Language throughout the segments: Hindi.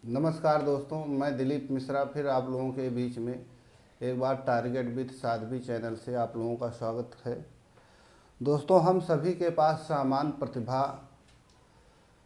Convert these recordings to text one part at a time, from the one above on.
नमस्कार दोस्तों, मैं दिलीप मिश्रा फिर आप लोगों के बीच में एक बार टारगेट विद साध्वी चैनल से आप लोगों का स्वागत है। दोस्तों, हम सभी के पास समान प्रतिभा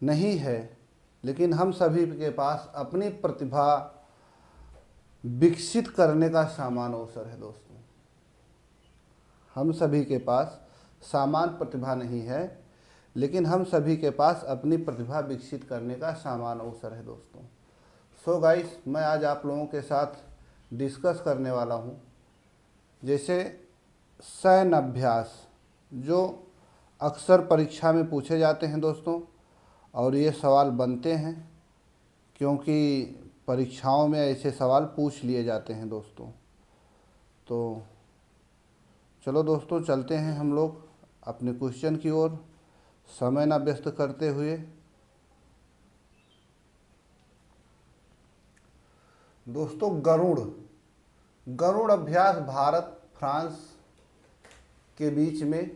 नहीं है, लेकिन हम सभी के पास अपनी प्रतिभा विकसित करने का समान अवसर है। दोस्तों, हम सभी के पास समान प्रतिभा नहीं है, लेकिन हम सभी के पास अपनी प्रतिभा विकसित करने का समान अवसर है। दोस्तों, सो गाइस, मैं आज आप लोगों के साथ डिस्कस करने वाला हूँ जैसे सैन्य अभ्यास, जो अक्सर परीक्षा में पूछे जाते हैं दोस्तों, और ये सवाल बनते हैं क्योंकि परीक्षाओं में ऐसे सवाल पूछ लिए जाते हैं दोस्तों। तो चलो दोस्तों, चलते हैं हम लोग अपने क्वेश्चन की ओर, समय ना व्यस्त करते हुए। दोस्तों, गरुड़ अभ्यास भारत फ्रांस के बीच में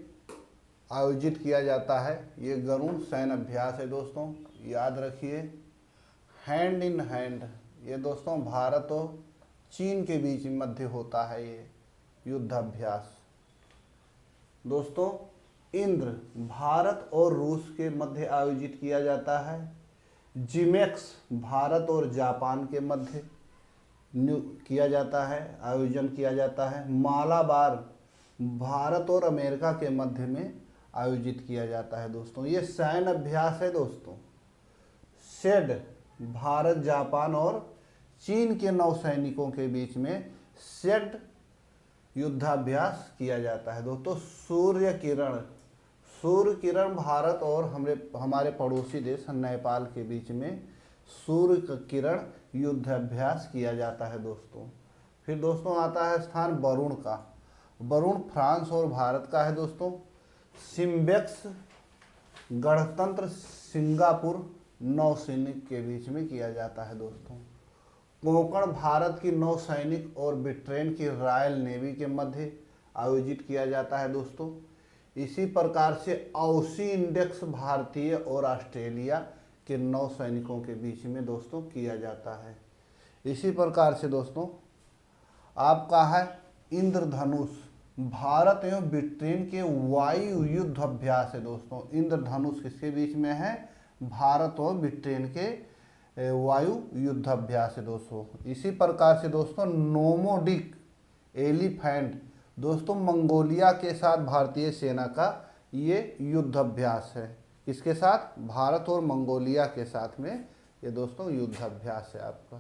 आयोजित किया जाता है। ये गरुड़ सैन्य अभ्यास है दोस्तों, याद रखिए। हैंड इन हैंड, ये दोस्तों भारत और चीन के बीच मध्य होता है ये युद्ध अभ्यास। दोस्तों, इंद्र भारत और रूस के मध्य आयोजित किया जाता है। जिमेक्स भारत और जापान के मध्य किया जाता है, आयोजन किया जाता है। मालाबार भारत और अमेरिका के मध्य में आयोजित किया जाता है दोस्तों। ये सैन्य अभ्यास है दोस्तों। शेड भारत, जापान और चीन के नौसैनिकों के बीच में शेड युद्धाभ्यास किया जाता है दोस्तों। सूर्य किरण भारत और हमारे पड़ोसी देश नेपाल के बीच में सूर्य किरण युद्धाभ्यास किया जाता है दोस्तों। फिर दोस्तों आता है स्थान वरुण का। वरुण फ्रांस और भारत का है दोस्तों। सिम्बेक्स गणतंत्र सिंगापुर नौसैनिक के बीच में किया जाता है दोस्तों। कोंकण भारत की नौसैनिक और ब्रिटेन की रॉयल नेवी के मध्य आयोजित किया जाता है दोस्तों। इसी प्रकार से औसी इंडेक्स भारतीय और ऑस्ट्रेलिया के नौसैनिकों के बीच में दोस्तों किया जाता है। इसी प्रकार से दोस्तों आपका है इंद्रधनुष, भारत एवं ब्रिटेन के वायु युद्ध अभ्यास है दोस्तों। इंद्रधनुष किसके बीच में है? भारत और ब्रिटेन के वायु युद्ध अभ्यास है दोस्तों। इसी प्रकार से दोस्तों नोमोडिक एलिफेंट दोस्तों मंगोलिया के साथ भारतीय सेना का ये युद्ध अभ्यास है। इसके साथ भारत और मंगोलिया के साथ में ये दोस्तों युद्ध अभ्यास है आपका।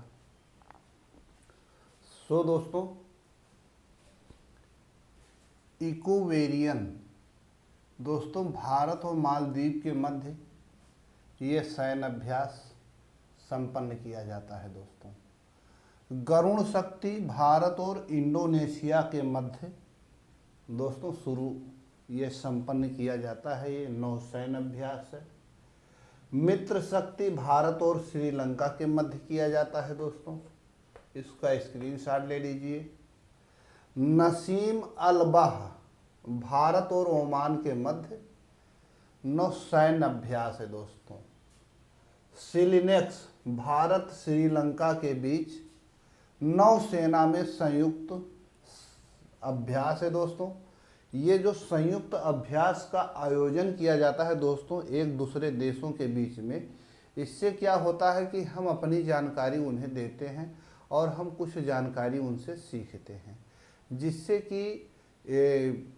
सो दोस्तों, इकोवेरियन दोस्तों भारत और मालदीव के मध्य ये सैन्य अभ्यास संपन्न किया जाता है दोस्तों। गरुण शक्ति भारत और इंडोनेशिया के मध्य दोस्तों शुरू ये संपन्न किया जाता है, ये नौसैन्य अभ्यास है। मित्र शक्ति भारत और श्रीलंका के मध्य किया जाता है दोस्तों, इसका स्क्रीनशॉट ले लीजिए। नसीम अलबाह भारत और ओमान के मध्य नौसैन्य अभ्यास है दोस्तों। सिलिनेक्स भारत श्रीलंका के बीच नौसेना में संयुक्त अभ्यास है दोस्तों। ये जो संयुक्त अभ्यास का आयोजन किया जाता है दोस्तों एक दूसरे देशों के बीच में, इससे क्या होता है कि हम अपनी जानकारी उन्हें देते हैं और हम कुछ जानकारी उनसे सीखते हैं, जिससे कि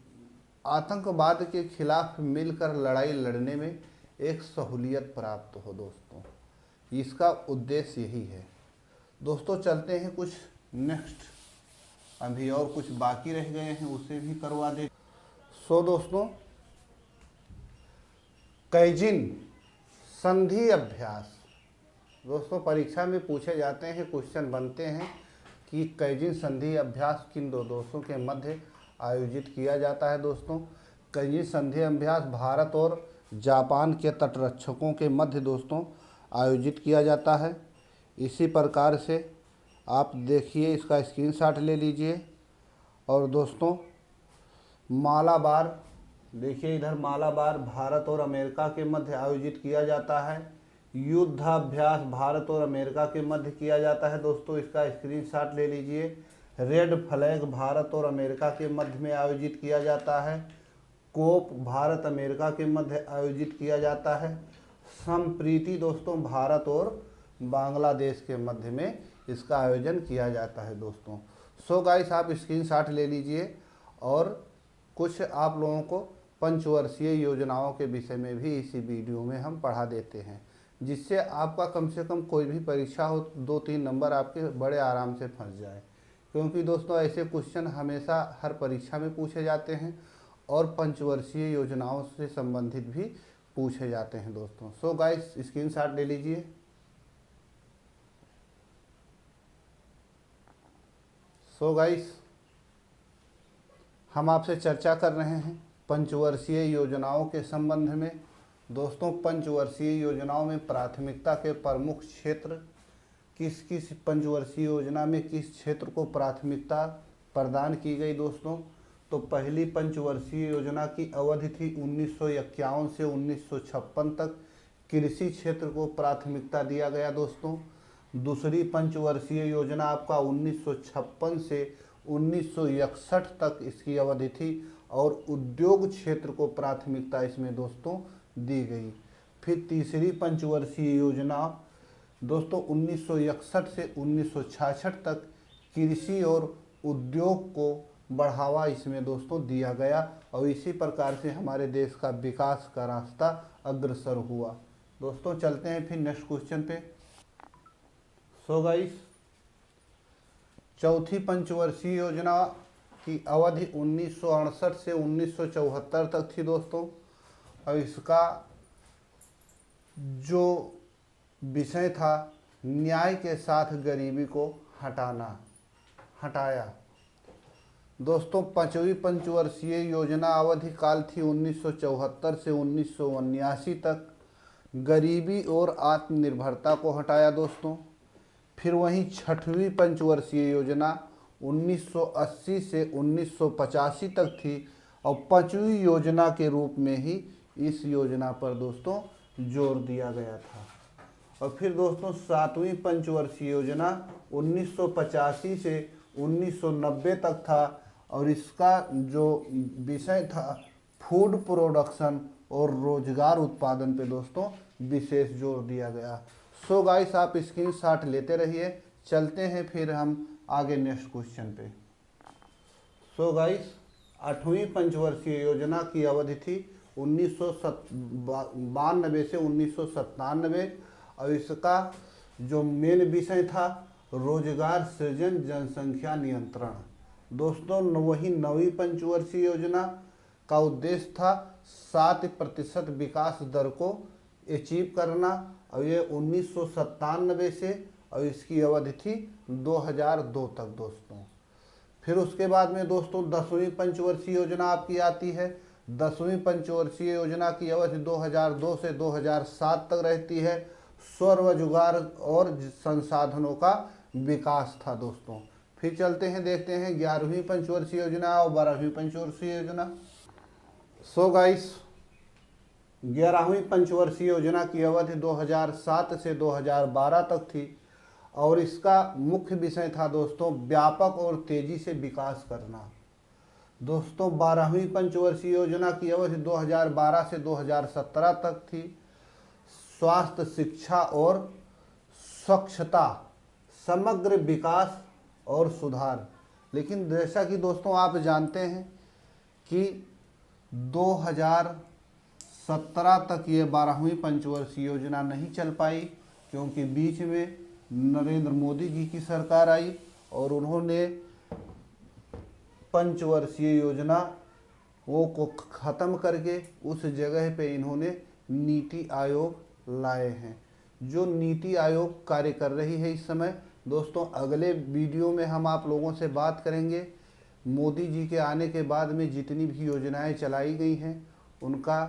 आतंकवाद के खिलाफ मिलकर लड़ाई लड़ने में एक सहूलियत प्राप्त हो दोस्तों। इसका उद्देश्य यही है दोस्तों। चलते हैं कुछ नेक्स्ट, अभी और कुछ बाकी रह गए हैं उसे भी करवा दे। सो दोस्तों, कैजिन संधि अभ्यास दोस्तों परीक्षा में पूछे जाते हैं, क्वेश्चन बनते हैं कि कैजिन संधि अभ्यास किन दो देशों के मध्य आयोजित किया जाता है दोस्तों। कैजिन संधि अभ्यास भारत और जापान के तटरक्षकों के मध्य दोस्तों आयोजित किया जाता है। इसी प्रकार से आप देखिए, इसका स्क्रीनशॉट ले लीजिए। और दोस्तों मालाबार देखिए, इधर मालाबार भारत और अमेरिका के मध्य आयोजित किया जाता है। युद्धाभ्यास भारत और अमेरिका के मध्य किया जाता है दोस्तों, इसका स्क्रीनशॉट ले लीजिए। रेड फ्लैग भारत और अमेरिका के मध्य में आयोजित किया जाता है। कोप भारत अमेरिका के मध्य आयोजित किया जाता है। संप्रीति दोस्तों भारत और बांग्लादेश के मध्य में इसका आयोजन किया जाता है दोस्तों। सो गाइस आप स्क्रीनशॉट ले लीजिए और कुछ आप लोगों को पंचवर्षीय योजनाओं के विषय में भी इसी वीडियो में हम पढ़ा देते हैं, जिससे आपका कम से कम कोई भी परीक्षा हो 2-3 नंबर आपके बड़े आराम से फंस जाए। क्योंकि दोस्तों ऐसे क्वेश्चन हमेशा हर परीक्षा में पूछे जाते हैं और पंचवर्षीय योजनाओं से संबंधित भी पूछे जाते हैं दोस्तों। सो गाइस स्क्रीनशॉट ले लीजिए। सो गाइस हम आपसे चर्चा कर रहे हैं पंचवर्षीय योजनाओं के संबंध में। दोस्तों पंचवर्षीय योजनाओं में प्राथमिकता के प्रमुख क्षेत्र, किस किस पंचवर्षीय योजना में किस क्षेत्र को प्राथमिकता प्रदान की गई दोस्तों। तो पहली पंचवर्षीय योजना की अवधि थी 1951 से 1956 तक, कृषि क्षेत्र को प्राथमिकता दिया गया दोस्तों। दूसरी पंचवर्षीय योजना आपका 1956 से 1961 तक इसकी अवधि थी और उद्योग क्षेत्र को प्राथमिकता इसमें दोस्तों दी गई। फिर तीसरी पंचवर्षीय योजना दोस्तों 1961 से 1966 तक कृषि और उद्योग को बढ़ावा इसमें दोस्तों दिया गया और इसी प्रकार से हमारे देश का विकास का रास्ता अग्रसर हुआ। दोस्तों चलते हैं फिर नेक्स्ट क्वेश्चन पे। सो गाइस चौथी पंचवर्षीय योजना की अवधि 1968 से 1974 तक थी दोस्तों और इसका जो विषय था न्याय के साथ गरीबी को हटाया। दोस्तों पांचवी पंचवर्षीय योजना अवधि काल थी 1974 से 1979 तक, गरीबी और आत्मनिर्भरता को हटाया दोस्तों। फिर वहीं छठवीं पंचवर्षीय योजना 1980 से 1985 तक थी और पांचवी योजना के रूप में ही इस योजना पर दोस्तों जोर दिया गया था। और फिर दोस्तों सातवीं पंचवर्षीय योजना 1985 से 1990 तक था और इसका जो विषय था फूड प्रोडक्शन और रोजगार उत्पादन पे दोस्तों विशेष जोर दिया गया। सो गाइस आप स्क्रीनशॉट लेते रहिए, चलते हैं फिर हम आगे नेक्स्ट क्वेश्चन पे। सो गाइस आठवीं पंचवर्षीय योजना की अवधि थी 1992 से 1997 और इसका जो मेन विषय था रोजगार सृजन जनसंख्या नियंत्रण। दोस्तों वही नवीं पंचवर्षीय योजना का उद्देश्य था 7% विकास दर को अचीव करना और ये 1997 से और इसकी अवधि थी 2002 तक दोस्तों। फिर उसके बाद में दोस्तों 10वीं पंचवर्षीय योजना आपकी आती है। 10वीं पंचवर्षीय योजना की अवधि 2002 से 2007 तक रहती है। स्वरोजगार और संसाधनों का विकास था दोस्तों। फिर चलते हैं देखते हैं 11वीं पंचवर्षीय योजना और 12वीं पंचवर्षीय योजना। सो गाइस 11वीं पंचवर्षीय योजना की अवधि 2007 से 2012 तक थी और इसका मुख्य विषय था दोस्तों व्यापक और तेजी से विकास करना। दोस्तों 12वीं पंचवर्षीय योजना की अवधि 2012 से 2017 तक थी। स्वास्थ्य, शिक्षा और स्वच्छता, समग्र विकास और सुधार। लेकिन जैसा कि दोस्तों आप जानते हैं कि 2017 तक ये 12वीं पंचवर्षीय योजना नहीं चल पाई क्योंकि बीच में नरेंद्र मोदी जी की सरकार आई और उन्होंने पंचवर्षीय योजना वो को ख़त्म करके उस जगह पे इन्होंने नीति आयोग लाए हैं। जो नीति आयोग कार्य कर रही है इस समय दोस्तों, अगले वीडियो में हम आप लोगों से बात करेंगे मोदी जी के आने के बाद में जितनी भी योजनाएं चलाई गई हैं उनका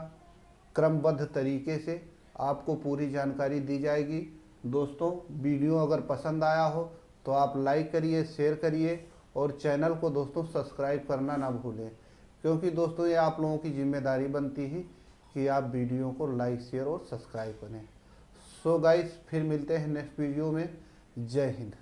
क्रमबद्ध तरीके से आपको पूरी जानकारी दी जाएगी। दोस्तों वीडियो अगर पसंद आया हो तो आप लाइक करिए, शेयर करिए और चैनल को दोस्तों सब्सक्राइब करना ना भूलें, क्योंकि दोस्तों ये आप लोगों की जिम्मेदारी बनती है कि आप वीडियो को लाइक, शेयर और सब्सक्राइब करें। सो गाइस फिर मिलते हैं नेक्स्ट वीडियो में। जय हिंद।